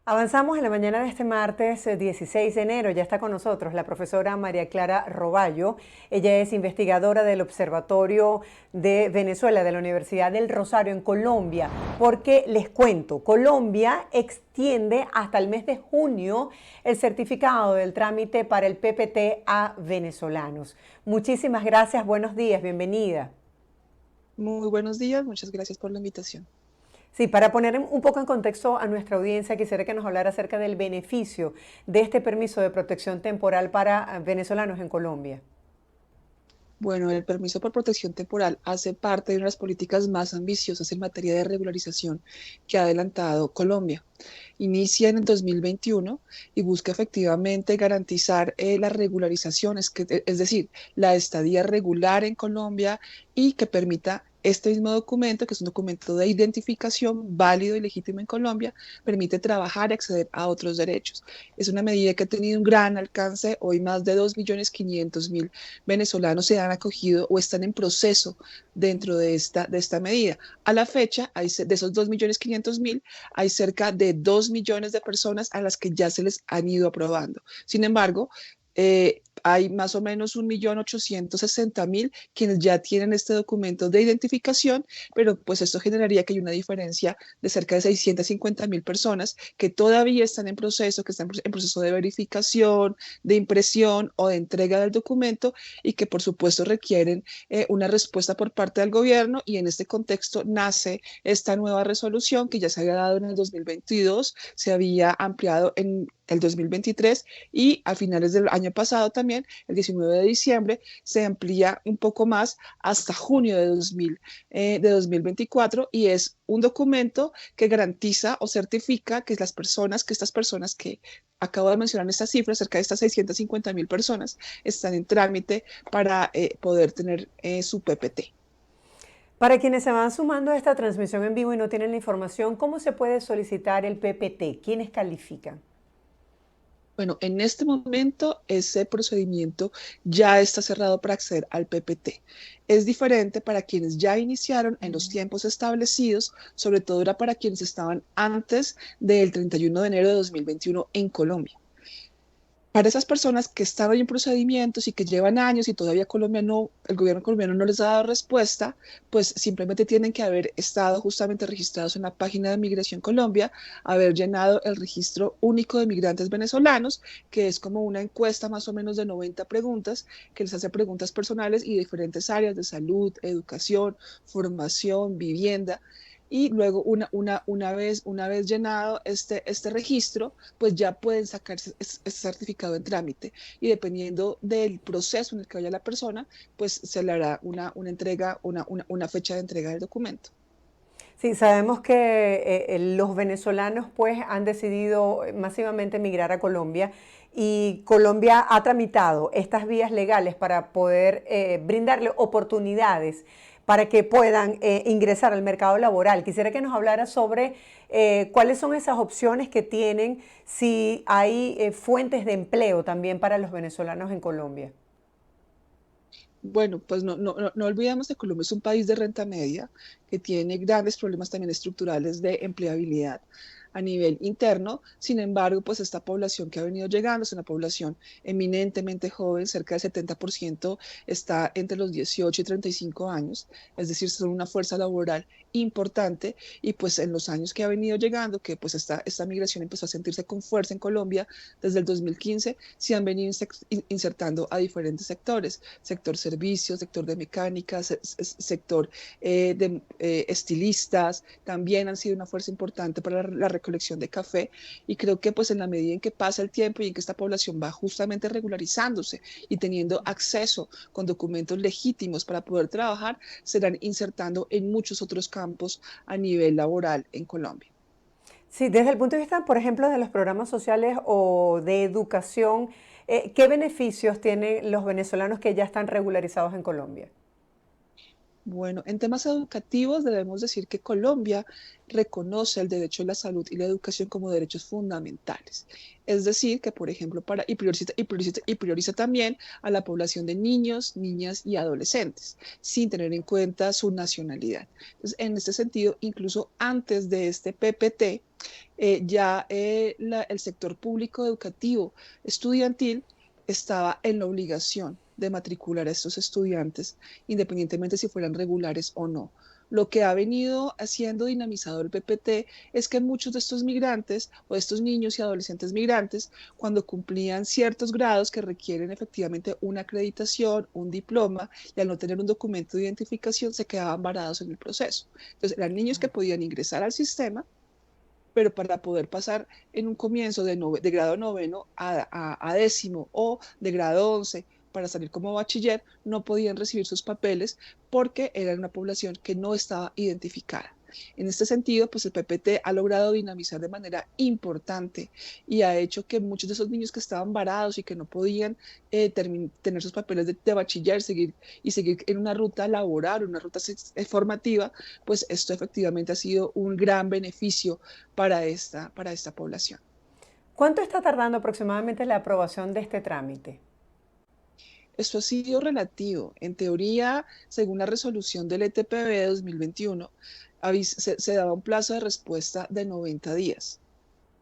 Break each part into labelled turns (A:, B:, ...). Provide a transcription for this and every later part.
A: Avanzamos en la mañana de este martes 16 de enero. Ya está con nosotros la profesora María Clara Roballo. Ella es investigadora del Observatorio de Venezuela de la Universidad del Rosario en Colombia. Porque les cuento, Colombia extiende hasta el mes de junio el certificado del trámite para el PPT a venezolanos. Muchísimas gracias, buenos días, bienvenida.
B: Muy buenos días, muchas gracias por la invitación.
A: Sí, para poner un poco en contexto a nuestra audiencia, quisiera que nos hablara acerca del beneficio de este permiso de protección temporal para venezolanos en Colombia.
B: Bueno, el permiso por protección temporal hace parte de una de las políticas más ambiciosas en materia de regularización que ha adelantado Colombia. Inicia en el 2021 y busca efectivamente garantizar la regularización, es decir, la estadía regular en Colombia y que permita este mismo documento, que es un documento de identificación válido y legítimo en Colombia, permite trabajar y acceder a otros derechos. Es una medida que ha tenido un gran alcance. Hoy más de 2.500.000 venezolanos se han acogido o están en proceso dentro de esta medida. A la fecha, de esos 2.500.000, hay cerca de 2 millones de personas a las que ya se les han ido aprobando. Sin embargo, hay más o menos 1.860.000 quienes ya tienen este documento de identificación, pero pues esto generaría que hay una diferencia de cerca de 650.000 personas que todavía están en proceso, que están en proceso de verificación, de impresión o de entrega del documento y que por supuesto requieren una respuesta por parte del gobierno, y en este contexto nace esta nueva resolución que ya se había dado en el 2022, se había ampliado en el 2023 y a finales del año pasado también, el 19 de diciembre, se amplía un poco más hasta junio de 2024, y es un documento que garantiza o certifica que estas personas que acabo de mencionar, estas cifras, cerca de estas 650.000 personas, están en trámite para poder tener su PPT.
A: Para quienes se van sumando a esta transmisión en vivo y no tienen la información, ¿cómo se puede solicitar el PPT? ¿Quiénes califican?
B: Bueno, en este momento ese procedimiento ya está cerrado para acceder al PPT. Es diferente para quienes ya iniciaron en los tiempos establecidos, sobre todo era para quienes estaban antes del 31 de enero de 2021 en Colombia. Para esas personas que están hoy en procedimientos y que llevan años y todavía el gobierno colombiano no les ha dado respuesta, pues simplemente tienen que haber estado justamente registrados en la página de Migración Colombia, haber llenado el registro único de migrantes venezolanos, que es como una encuesta más o menos de 90 preguntas, que les hace preguntas personales y de diferentes áreas de salud, educación, formación, vivienda. Y luego, una vez llenado este registro, pues ya pueden sacarse ese certificado en trámite. Y dependiendo del proceso en el que vaya la persona, pues se le hará una entrega, una fecha de entrega del documento.
A: Sí, sabemos que los venezolanos pues han decidido masivamente emigrar a Colombia y Colombia ha tramitado estas vías legales para poder brindarle oportunidades para que puedan ingresar al mercado laboral. Quisiera que nos hablara sobre cuáles son esas opciones que tienen, si hay fuentes de empleo también para los venezolanos en Colombia.
B: Bueno, pues no olvidemos que Colombia es un país de renta media que tiene grandes problemas también estructurales de empleabilidad a nivel interno. Sin embargo, pues esta población que ha venido llegando es una población eminentemente joven. Cerca del 70% está entre los 18 y 35 años, es decir, son una fuerza laboral importante. Y pues en los años que ha venido llegando, que pues esta migración empezó a sentirse con fuerza en Colombia desde el 2015, se han venido insertando a diferentes sectores: sector servicios, sector de mecánica, sector estilistas. También han sido una fuerza importante para la recolección de café, y creo que pues en la medida en que pasa el tiempo y en que esta población va justamente regularizándose y teniendo acceso con documentos legítimos para poder trabajar, serán insertando en muchos otros campos a nivel laboral en Colombia.
A: Sí, desde el punto de vista, por ejemplo, de los programas sociales o de educación, ¿qué beneficios tienen los venezolanos que ya están regularizados en Colombia?
B: Bueno, en temas educativos debemos decir que Colombia reconoce el derecho a la salud y la educación como derechos fundamentales. Es decir, que, por ejemplo, y prioriza también a la población de niños, niñas y adolescentes, sin tener en cuenta su nacionalidad. Entonces, en este sentido, incluso antes de este PPT, el sector público educativo estudiantil estaba en la obligación de matricular a estos estudiantes, independientemente si fueran regulares o no. Lo que ha venido haciendo dinamizado el PPT es que muchos de estos migrantes o de estos niños y adolescentes migrantes, cuando cumplían ciertos grados que requieren efectivamente una acreditación, un diploma, y al no tener un documento de identificación, se quedaban varados en el proceso. Entonces, eran niños que podían ingresar al sistema, pero para poder pasar en un comienzo de grado noveno a décimo o de grado 11 para salir como bachiller, no podían recibir sus papeles porque era una población que no estaba identificada. En este sentido, pues el PPT ha logrado dinamizar de manera importante y ha hecho que muchos de esos niños que estaban varados y que no podían tener sus papeles de bachiller seguir en una ruta laboral, una ruta formativa, pues esto efectivamente ha sido un gran beneficio para esta población.
A: ¿Cuánto está tardando aproximadamente la aprobación de este trámite?
B: Esto ha sido relativo. En teoría, según la resolución del ETPB de 2021, se daba un plazo de respuesta de 90 días.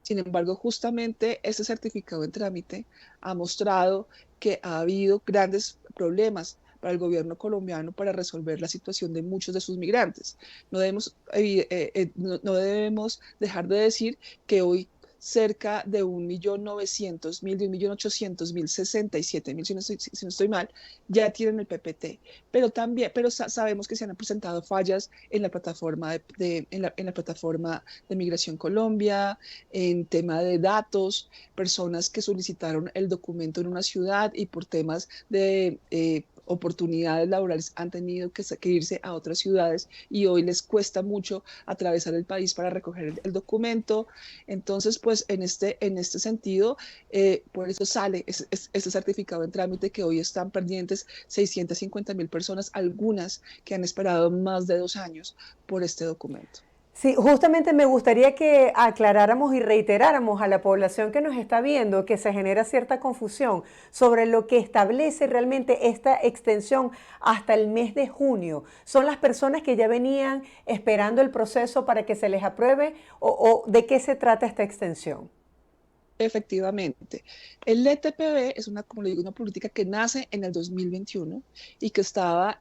B: Sin embargo, justamente este certificado en trámite ha mostrado que ha habido grandes problemas para el gobierno colombiano para resolver la situación de muchos de sus migrantes. No debemos dejar de decir que hoy cerca de 1.900.000, de 1.800.000, 67.000, si no estoy mal, ya tienen el PPT. Pero sabemos que se han presentado fallas en la plataforma en la plataforma de Migración Colombia, en tema de datos, personas que solicitaron el documento en una ciudad y por temas de oportunidades laborales han tenido que irse a otras ciudades y hoy les cuesta mucho atravesar el país para recoger el documento. Entonces, pues en este sentido, por eso sale este certificado en trámite que hoy están pendientes 650.000 personas, algunas que han esperado más de 2 años por este documento.
A: Sí, justamente me gustaría que aclaráramos y reiteráramos a la población que nos está viendo que se genera cierta confusión sobre lo que establece realmente esta extensión hasta el mes de junio. ¿Son las personas que ya venían esperando el proceso para que se les apruebe o de qué se trata esta extensión?
B: Efectivamente, el ETPB es como le digo, una política que nace en el 2021 y que estaba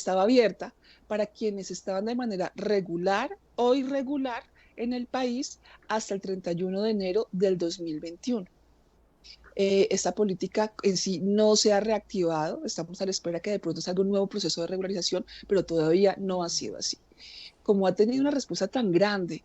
B: abierta para quienes estaban de manera regular o irregular en el país hasta el 31 de enero del 2021. Esta política en sí no se ha reactivado, estamos a la espera que de pronto salga un nuevo proceso de regularización, pero todavía no ha sido así. Como ha tenido una respuesta tan grande,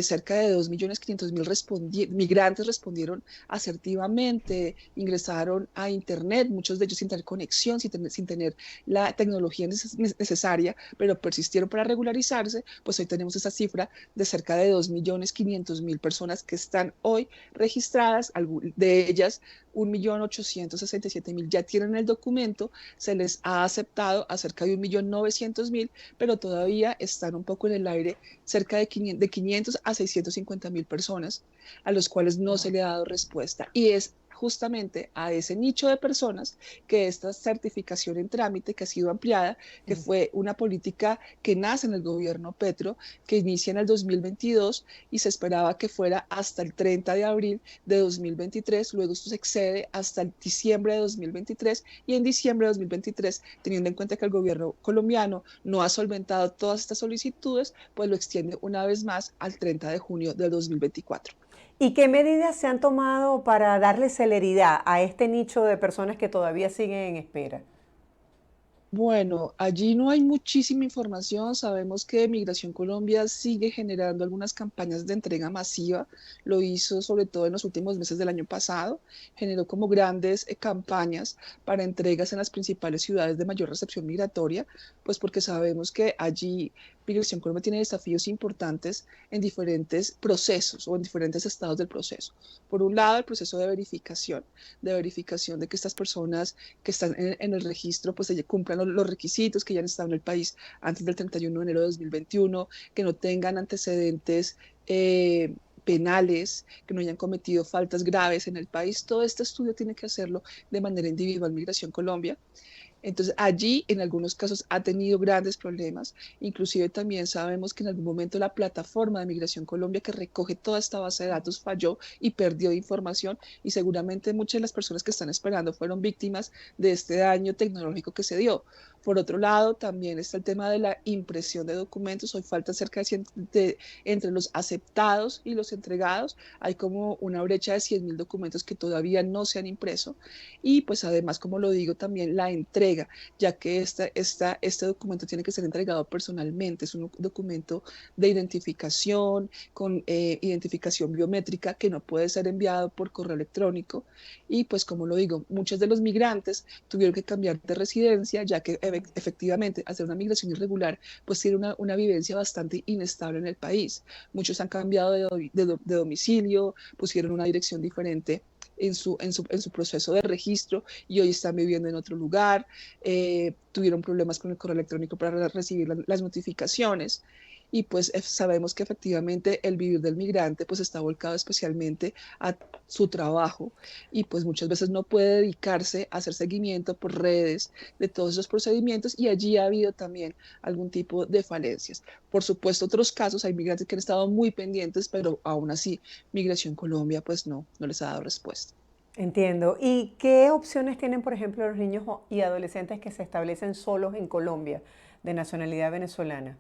B: cerca de 2.500.000 migrantes respondieron asertivamente, ingresaron a Internet, muchos de ellos sin tener conexión, sin tener la tecnología necesaria, pero persistieron para regularizarse, pues hoy tenemos esa cifra de cerca de 2.500.000 personas que están hoy registradas, de ellas 1.867.000 ya tienen el documento, se les ha aceptado a cerca de 1.900.000, pero todavía están un poco en el aire cerca de 500 a 650.000 personas a los cuales no se le ha dado respuesta. Y es justamente a ese nicho de personas que esta certificación en trámite que ha sido ampliada, que fue una política que nace en el gobierno Petro, que inicia en el 2022 y se esperaba que fuera hasta el 30 de abril de 2023, luego esto se excede hasta el diciembre de 2023 y en diciembre de 2023, teniendo en cuenta que el gobierno colombiano no ha solventado todas estas solicitudes, pues lo extiende una vez más al 30 de junio del 2024.
A: ¿Y qué medidas se han tomado para darle celeridad a este nicho de personas que todavía siguen en espera?
B: Bueno, allí no hay muchísima información. Sabemos que Migración Colombia sigue generando algunas campañas de entrega masiva. Lo hizo sobre todo en los últimos meses del año pasado. Generó como grandes campañas para entregas en las principales ciudades de mayor recepción migratoria, pues porque sabemos que allí Migración Colombia tiene desafíos importantes en diferentes procesos o en diferentes estados del proceso. Por un lado, el proceso de verificación de que estas personas que están en el registro pues cumplan los requisitos, que ya han estado en el país antes del 31 de enero de 2021, que no tengan antecedentes penales, que no hayan cometido faltas graves en el país. Todo este estudio tiene que hacerlo de manera individual Migración Colombia. Entonces, allí en algunos casos ha tenido grandes problemas. Inclusive también sabemos que en algún momento la plataforma de Migración Colombia que recoge toda esta base de datos falló y perdió información, y seguramente muchas de las personas que están esperando fueron víctimas de este daño tecnológico que se dio. Por otro lado, también está el tema de la impresión de documentos. Hoy falta cerca entre los aceptados y los entregados. Hay como una brecha de 100.000 documentos que todavía no se han impreso. Y pues además, como lo digo, también la entrega, ya que este documento tiene que ser entregado personalmente. Es un documento de identificación, con identificación biométrica, que no puede ser enviado por correo electrónico. Y pues como lo digo, muchos de los migrantes tuvieron que cambiar de residencia, ya que efectivamente hacer una migración irregular pues tiene una vivencia bastante inestable en el país. Muchos han cambiado de domicilio, pusieron una dirección diferente en su proceso de registro y hoy están viviendo en otro lugar, tuvieron problemas con el correo electrónico para recibir las notificaciones. Y pues sabemos que efectivamente el vivir del migrante pues está volcado especialmente a su trabajo, y pues muchas veces no puede dedicarse a hacer seguimiento por redes de todos esos procedimientos, y allí ha habido también algún tipo de falencias. Por supuesto, otros casos hay migrantes que han estado muy pendientes, pero aún así Migración Colombia pues no les ha dado respuesta.
A: Entiendo. ¿Y qué opciones tienen, por ejemplo, los niños y adolescentes que se establecen solos en Colombia de nacionalidad venezolana?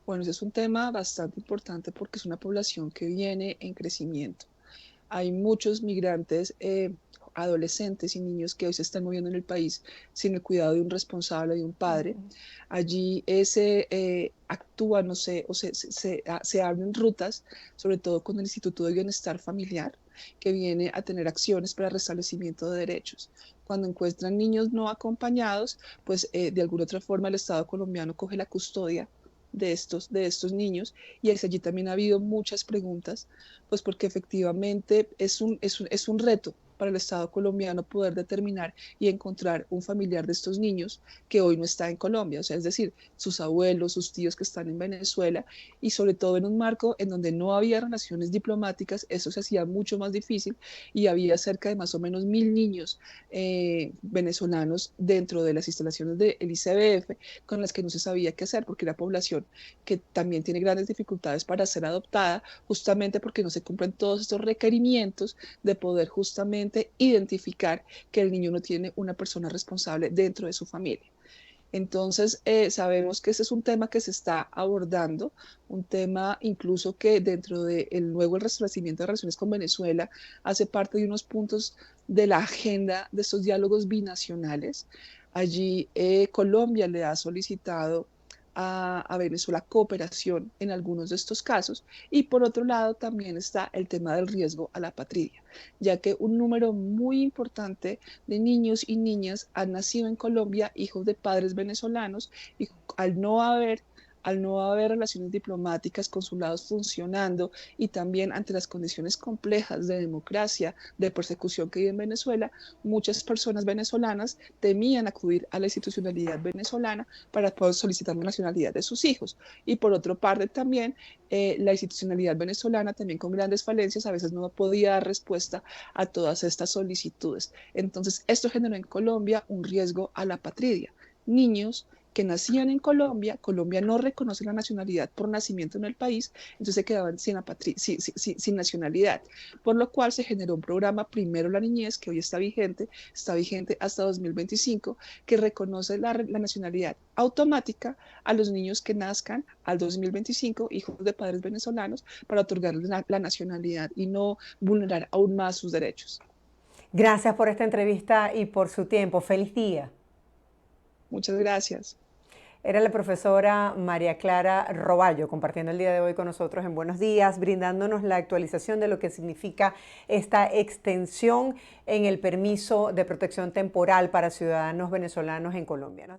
B: Bueno, ese es un tema bastante importante porque es una población que viene en crecimiento. Hay muchos migrantes, adolescentes y niños que hoy se están moviendo en el país sin el cuidado de un responsable, de un padre. Allí se actúa, no sé, o se abren rutas, sobre todo con el Instituto de Bienestar Familiar, que viene a tener acciones para restablecimiento de derechos. Cuando encuentran niños no acompañados, pues de alguna otra forma el Estado colombiano coge la custodia de estos niños, y es allí también ha habido muchas preguntas, pues porque efectivamente es un reto para el Estado colombiano poder determinar y encontrar un familiar de estos niños que hoy no está en Colombia, o sea, es decir, sus abuelos, sus tíos que están en Venezuela, y sobre todo en un marco en donde no había relaciones diplomáticas, eso se hacía mucho más difícil, y había cerca de más o menos 1.000 niños venezolanos dentro de las instalaciones del ICBF con las que no se sabía qué hacer, porque era población que también tiene grandes dificultades para ser adoptada, justamente porque no se cumplen todos estos requerimientos de poder justamente identificar que el niño no tiene una persona responsable dentro de su familia. Entonces, sabemos que ese es un tema que se está abordando, un tema incluso que dentro del nuevo restablecimiento de relaciones con Venezuela hace parte de unos puntos de la agenda de estos diálogos binacionales. Allí Colombia le ha solicitado a Venezuela cooperación en algunos de estos casos, y por otro lado también está el tema del riesgo a la patria, ya que un número muy importante de niños y niñas han nacido en Colombia, hijos de padres venezolanos, y al no haber relaciones diplomáticas, consulados funcionando, y también ante las condiciones complejas de democracia, de persecución que hay en Venezuela, muchas personas venezolanas temían acudir a la institucionalidad venezolana para poder solicitar la nacionalidad de sus hijos. Y por otra parte también la institucionalidad venezolana, también con grandes falencias, a veces no podía dar respuesta a todas estas solicitudes. Entonces, esto generó en Colombia un riesgo a la patria. Niños que nacían en Colombia, Colombia no reconoce la nacionalidad por nacimiento en el país, entonces se quedaban sin nacionalidad, por lo cual se generó un programa Primero la Niñez, que hoy está vigente hasta 2025, que reconoce la nacionalidad automática a los niños que nazcan al 2025, hijos de padres venezolanos, para otorgarles la nacionalidad y no vulnerar aún más sus derechos.
A: Gracias por esta entrevista y por su tiempo. Feliz día.
B: Muchas gracias.
A: Era la profesora María Clara Roballo compartiendo el día de hoy con nosotros en Buenos Días, brindándonos la actualización de lo que significa esta extensión en el permiso de protección temporal para ciudadanos venezolanos en Colombia.